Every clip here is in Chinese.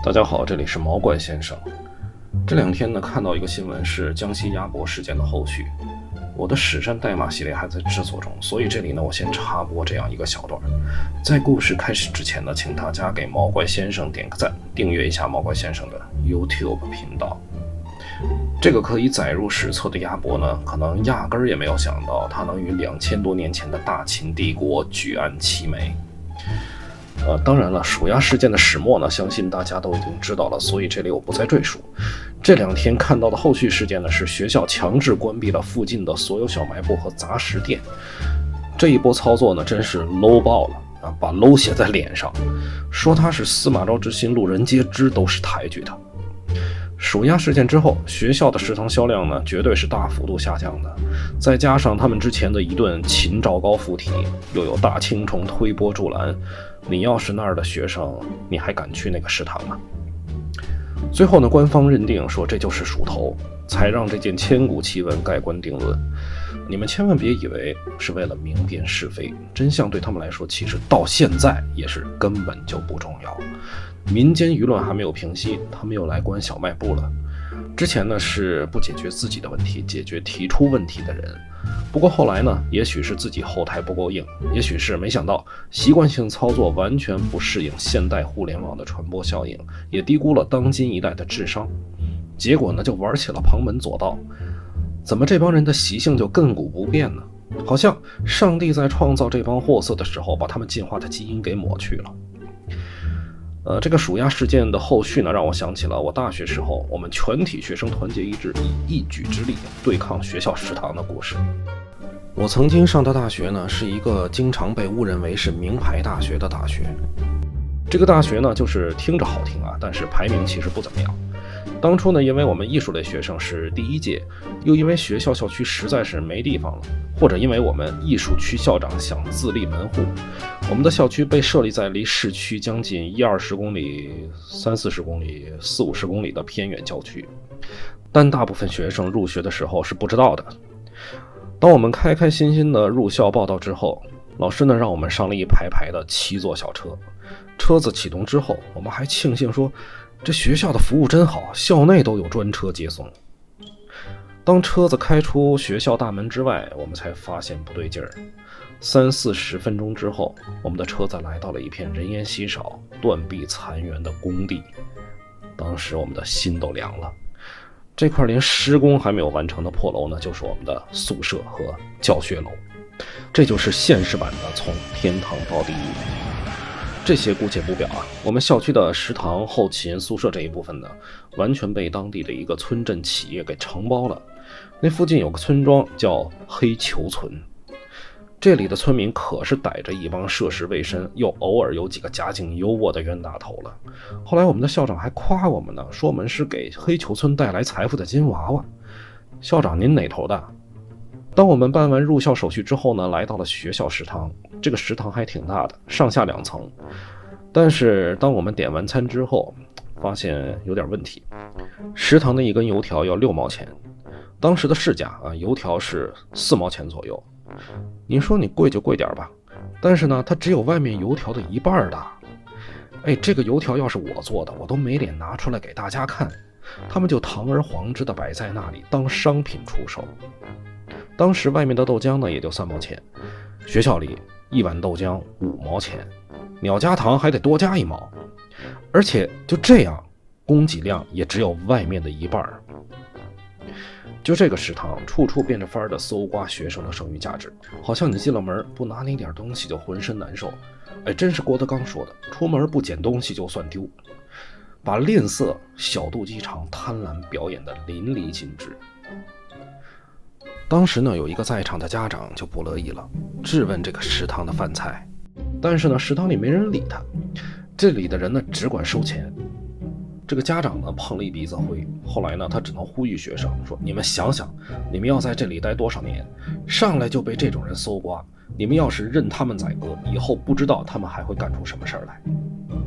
大家好，这里是毛怪先生。这两天呢，看到一个新闻是江西鸭脖事件的后续。我的史山代码系列还在制作中，所以这里呢，我先插播这样一个小段。在故事开始之前呢，请大家给毛怪先生点个赞，订阅一下毛怪先生的 YouTube 频道。这个可以载入史册的鸭脖呢，可能压根儿也没有想到，它能与2000多年前的大秦帝国举案齐眉。当然了，鼠鸭事件的始末呢，相信大家都已经知道了，所以这里我不再赘述。这两天看到的后续事件呢，是学校强制关闭了附近的所有小卖部和杂食店。这一波操作呢，真是 low 爆了啊！把 low 写在脸上，说它是司马昭之心，路人皆知，都是抬举它。鼠鸭事件之后，学校的食堂销量呢，绝对是大幅度下降的。再加上他们之前的一顿秦赵高附体，又有大青虫推波助澜，你要是那儿的学生，你还敢去那个食堂吗？最后呢，官方认定说这就是鼠头，才让这件千古奇闻盖棺定论。你们千万别以为是为了明辨是非，真相对他们来说，其实到现在也是根本就不重要。民间舆论还没有平息，他们又来关小卖部了。之前呢是不解决自己的问题，解决提出问题的人。不过后来呢，也许是自己后台不够硬，也许是没想到习惯性操作完全不适应现代互联网的传播效应，也低估了当今一代的智商。结果呢，就玩起了旁门左道。怎么这帮人的习性就亘古不变呢？好像上帝在创造这帮货色的时候，把他们进化的基因给抹去了。这个鼠鸭事件的后续呢，让我想起了我大学时候，我们全体学生团结一致，以一己之力对抗学校食堂的故事。我曾经上的大学呢，是一个经常被误认为是名牌大学的大学。这个大学呢，就是听着好听啊，但是排名其实不怎么样。当初呢，因为我们艺术类学生是第一届，又因为学校校区实在是没地方了，或者因为我们艺术区校长想自立门户，我们的校区被设立在离市区将近10-20公里、30-40公里、40-50公里的偏远郊区。但大部分学生入学的时候是不知道的。当我们开开心心的入校报到之后，老师呢让我们上了一排排的7座小车。车子启动之后，我们还庆幸说，这学校的服务真好，校内都有专车接送。当车子开出学校大门之外，我们才发现不对劲儿。30-40分钟之后，我们的车子来到了一片人烟稀少、断壁残垣的工地。当时我们的心都凉了。这块连施工还没有完成的破楼呢，就是我们的宿舍和教学楼。这就是现实版的从天堂到地狱。这些姑且不表啊，我们校区的食堂、后勤、宿舍这一部分呢，完全被当地的一个村镇企业给承包了。那附近有个村庄叫黑球村，这里的村民可是逮着一帮涉世未深又偶尔有几个家境优渥的冤大头了。后来我们的校长还夸我们呢，说我们是给黑球村带来财富的金娃娃。校长您哪头的？当我们办完入校手续之后呢，来到了学校食堂。这个食堂还挺大的，上下2层。但是当我们点完餐之后，发现有点问题。食堂的一根油条要6毛钱，当时的市价啊，油条是4毛钱左右。你说你贵就贵点吧，但是呢，它只有外面油条的一半大。这个油条要是我做的，我都没脸拿出来给大家看，他们就堂而皇之的摆在那里当商品出售。当时外面的豆浆呢，也就3毛钱，学校里1碗豆浆5毛钱，鸟加糖还得多加1毛，而且就这样，供给量也只有外面的一半。就这个食堂，处处变着法儿的搜刮学生的剩余价值，好像你进了门不拿那点东西就浑身难受。真是郭德纲说的，出门不捡东西就算丢，把吝啬、小肚鸡肠、贪婪表演得淋漓尽致。当时呢，有一个在场的家长就不乐意了，质问这个食堂的饭菜。但是呢，食堂里没人理他，这里的人呢只管收钱。这个家长呢碰了一鼻子灰，后来呢他只能呼吁学生说，你们想想，你们要在这里待多少年，上来就被这种人搜刮，你们要是任他们宰割，以后不知道他们还会干出什么事儿来。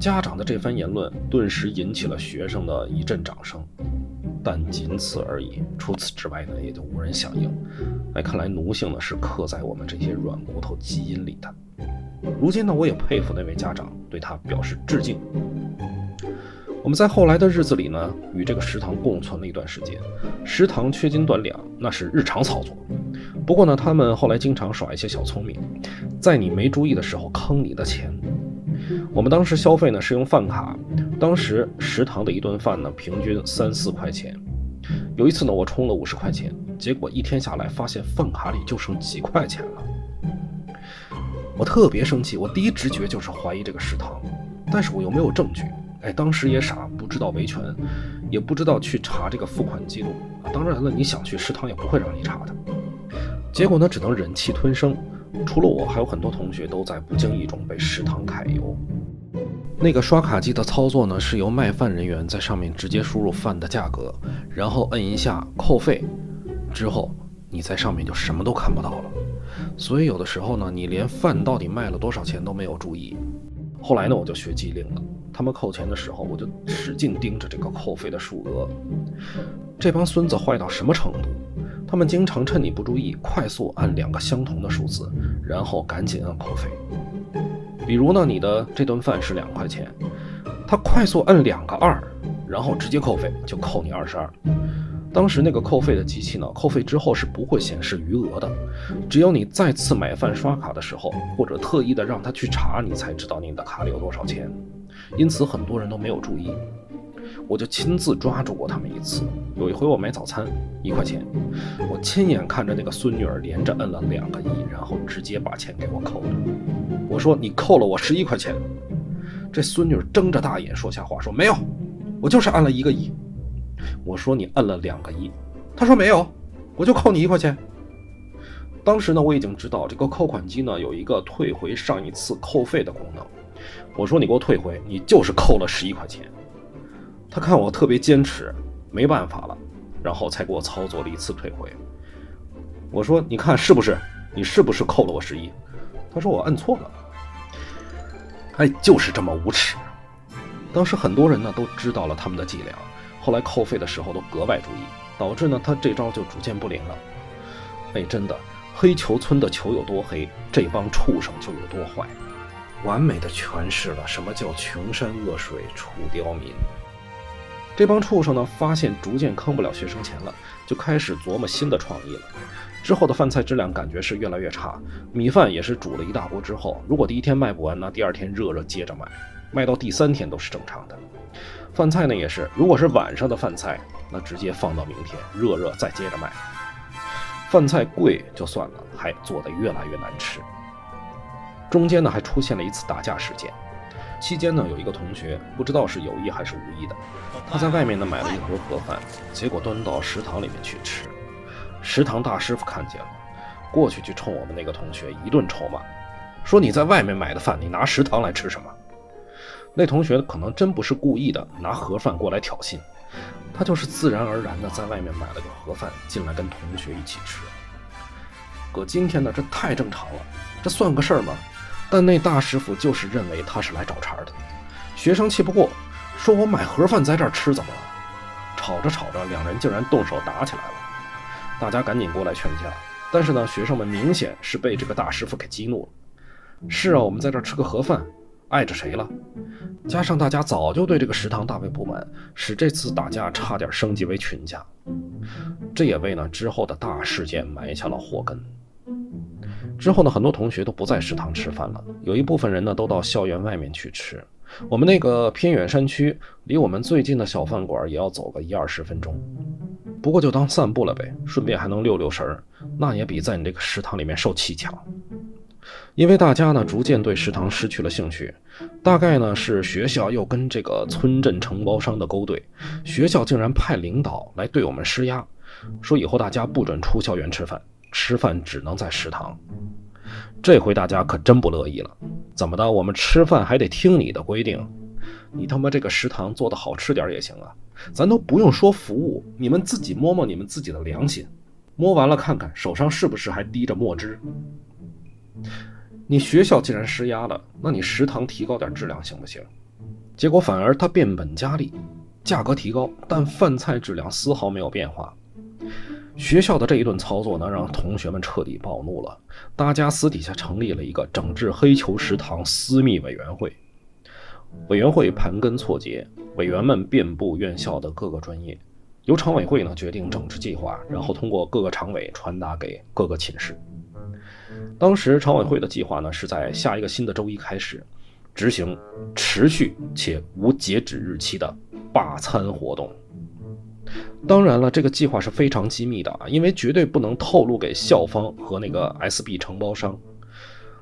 家长的这番言论顿时引起了学生的一阵掌声，但仅此而已，除此之外呢也就无人响应。看来奴性呢是刻在我们这些软骨头基因里的。如今呢，我也佩服那位家长，对他表示致敬。我们在后来的日子里呢，与这个食堂共存了一段时间。食堂缺斤短两，那是日常操作。不过呢，他们后来经常耍一些小聪明，在你没注意的时候坑你的钱。我们当时消费呢是用饭卡，当时食堂的一顿饭呢平均3-4块钱。有一次呢，我充了50块钱，结果一天下来发现饭卡里就剩几块钱了。我特别生气，我第一直觉就是怀疑这个食堂，但是我又没有证据。当时也傻，不知道维权，也不知道去查这个付款记录。当然了，你想去食堂也不会让你查的。结果呢，只能忍气吞声。除了我，还有很多同学都在不经意中被食堂揩油。那个刷卡机的操作呢，是由卖饭人员在上面直接输入饭的价格，然后摁一下扣费，之后你在上面就什么都看不到了。所以有的时候呢，你连饭到底卖了多少钱都没有注意。后来呢，我就学机灵了，他们扣钱的时候，我就使劲盯着这个扣费的数额。这帮孙子坏到什么程度？他们经常趁你不注意，快速按2个相同的数字，然后赶紧按扣费。比如呢，你的这顿饭是2块钱，他快速按2个2，然后直接扣费，就扣你22。当时那个扣费的机器呢，扣费之后是不会显示余额的，只有你再次买饭刷卡的时候，或者特意的让他去查，你才知道你的卡里有多少钱。因此很多人都没有注意。我就亲自抓住过他们一次。有一回我买早餐1块钱，我亲眼看着那个孙女儿连着摁了2个1，然后直接把钱给我扣了。我说你扣了我11块钱。这孙女儿睁着大眼说瞎话，说没有，我就是按了1个1。我说你摁了2个1，他说没有，我就扣你1块钱。当时呢，我已经知道这个扣款机呢有一个退回上一次扣费的功能。我说你给我退回，你就是扣了11块钱。他看我特别坚持，没办法了，然后才给我操作了1次退回。我说你看是不是，你是不是扣了我11？他说我按错了。就是这么无耻。当时很多人呢都知道了他们的伎俩，后来扣费的时候都格外注意，导致呢他这招就逐渐不灵了。真的，黑球村的球有多黑，这帮畜生就有多坏，完美的诠释了什么叫穷山恶水出刁民。这帮畜生呢，发现逐渐坑不了学生钱了，就开始琢磨新的创意了。之后的饭菜质量感觉是越来越差，米饭也是煮了一大锅之后，如果第一天卖不完呢，第二天热热接着卖，卖到第3天都是正常的。饭菜呢也是，如果是晚上的饭菜，那直接放到明天，热热再接着卖。饭菜贵就算了，还做得越来越难吃。中间呢还出现了一次打架事件，期间呢有一个同学不知道是有意还是无意的，他在外面呢买了一盒盒饭，结果端到食堂里面去吃。食堂大师傅看见了，过去就冲我们那个同学一顿臭骂，说你在外面买的饭，你拿食堂来吃什么？那同学可能真不是故意的拿盒饭过来挑衅，他就是自然而然的在外面买了个盒饭进来跟同学一起吃。搁今天呢，这太正常了，这算个事儿吗？但那大师傅就是认为他是来找茬的。学生气不过，说我买盒饭在这儿吃怎么了？吵着吵着，两人竟然动手打起来了。大家赶紧过来劝架，但是呢，学生们明显是被这个大师傅给激怒了。是啊，我们在这儿吃个盒饭，碍着谁了？加上大家早就对这个食堂大为不满，使这次打架差点升级为群架。这也为呢之后的大事件埋下了祸根。之后呢，很多同学都不在食堂吃饭了，有一部分人呢都到校园外面去吃。我们那个偏远山区，离我们最近的小饭馆也要走个10-20分钟。不过就当散步了呗，顺便还能溜溜神儿，那也比在你这个食堂里面受气强。因为大家呢逐渐对食堂失去了兴趣，大概呢是学校又跟这个村镇承包商的勾兑，学校竟然派领导来对我们施压，说以后大家不准出校园吃饭，吃饭只能在食堂。这回大家可真不乐意了，怎么的，我们吃饭还得听你的规定？你他妈这个食堂做的好吃点也行啊，咱都不用说服务，你们自己摸摸你们自己的良心，摸完了看看手上是不是还滴着墨汁。你学校既然施压了，那你食堂提高点质量行不行？结果反而他变本加厉，价格提高，但饭菜质量丝毫没有变化。学校的这一顿操作呢，让同学们彻底暴怒了，大家私底下成立了一个整治黑球食堂私密委员会。委员会盘根错节，委员们遍布院校的各个专业，由常委会呢决定整治计划，然后通过各个常委传达给各个寝室。当时常委会的计划呢是在下一个新的周一开始执行持续且无截止日期的罢餐活动。当然了，这个计划是非常机密的，因为绝对不能透露给校方和那个 SB 承包商。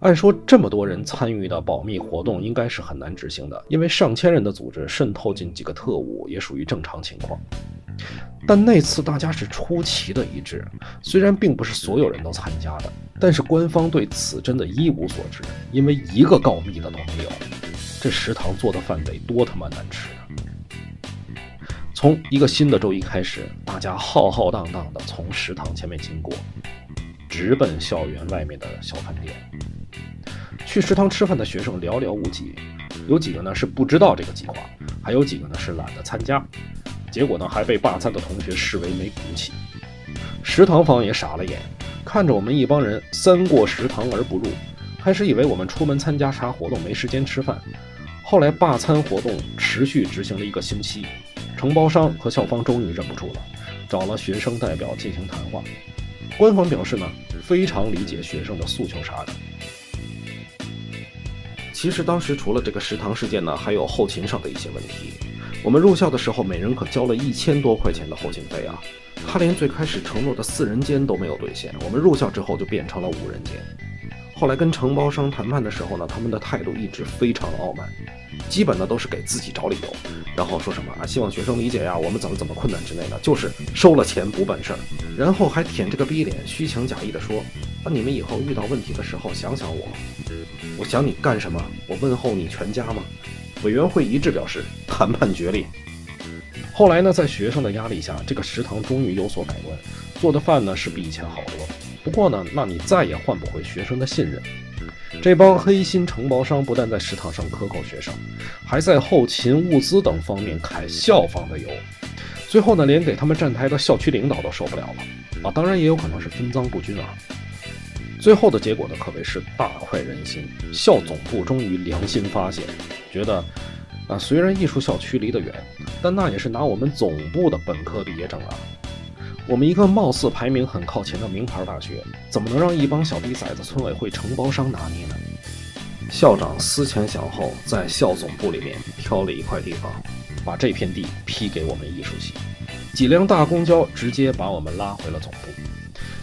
按说这么多人参与的保密活动应该是很难执行的，因为上千人的组织渗透进几个特务也属于正常情况。但那次大家是出奇的一致，虽然并不是所有人都参加的，但是官方对此真的一无所知，因为一个告密的都没有。这食堂做的饭得多他妈难吃啊！从一个新的周一开始，大家浩浩荡荡地从食堂前面经过，直奔校园外面的小饭店。去食堂吃饭的学生寥寥无几，有几个呢是不知道这个计划，还有几个呢是懒得参加。结果呢还被罢餐的同学视为没骨气。食堂方也傻了眼，看着我们一帮人三过食堂而不入，开始以为我们出门参加啥活动没时间吃饭。后来罢餐活动持续执行了1个星期，承包商和校方终于忍不住了，找了学生代表进行谈话。官方表示呢，非常理解学生的诉求啥的。其实当时除了这个食堂事件呢，还有后勤上的一些问题。我们入校的时候，每人可交了1000多块钱的后勤费啊！他连最开始承诺的4人间都没有兑现，我们入校之后就变成了5人间。后来跟承包商谈判的时候呢，他们的态度一直非常傲慢，基本呢都是给自己找理由，然后说什么希望学生理解呀，我们怎么困难之类的，就是收了钱不办事儿，然后还舔这个逼脸，虚情假意的说你们以后遇到问题的时候想想我。我想你干什么？我问候你全家吗？委员会一致表示谈判决裂。后来呢，在学生的压力下，这个食堂终于有所改观，做的饭呢是比以前好多。不过呢，那你再也换不回学生的信任。这帮黑心承包商不但在食堂上克扣学生，还在后勤、物资等方面揩校方的油。最后呢，连给他们站台的校区领导都受不了了当然也有可能是分赃不均啊。最后的结果呢，可谓是大快人心。校总部终于良心发现，觉得虽然艺术校区离得远，但那也是拿我们总部的本科毕业证啊。我们一个貌似排名很靠前的名牌大学，怎么能让一帮小逼崽子村委会承包商拿捏呢？校长思前想后，在校总部里面挑了一块地方，把这片地批给我们艺术系。几辆大公交直接把我们拉回了总部。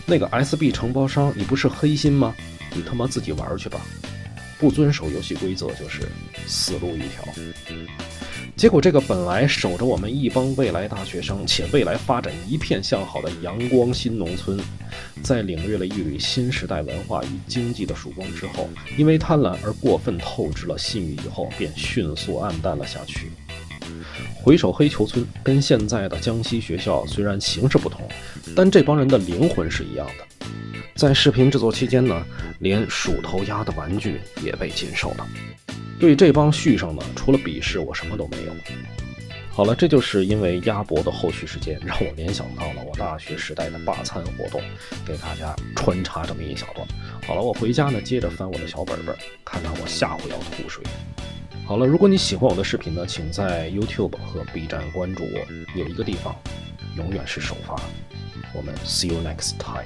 那个 SB 承包商，你不是黑心吗？你他妈自己玩去吧！不遵守游戏规则就是死路一条。结果这个本来守着我们一帮未来大学生且未来发展一片向好的阳光新农村，在领略了一缕新时代文化与经济的曙光之后，因为贪婪而过分透支了信誉以后，便迅速暗淡了下去。回首黑球村跟现在的江西学校虽然形式不同，但这帮人的灵魂是一样的。在视频制作期间呢，连鼠头鸭的玩具也被禁售了。对这帮畜生呢，除了鄙视我什么都没有。好了，这就是因为鸭脖的后续事件让我联想到了我大学时代的罢餐活动，给大家穿插这么一小段。好了，我回家呢接着翻我的小本本，看看我下回要吐水。好了，如果你喜欢我的视频呢，请在 YouTube 和 B 站关注我，有一个地方永远是首发。我们 see you next time。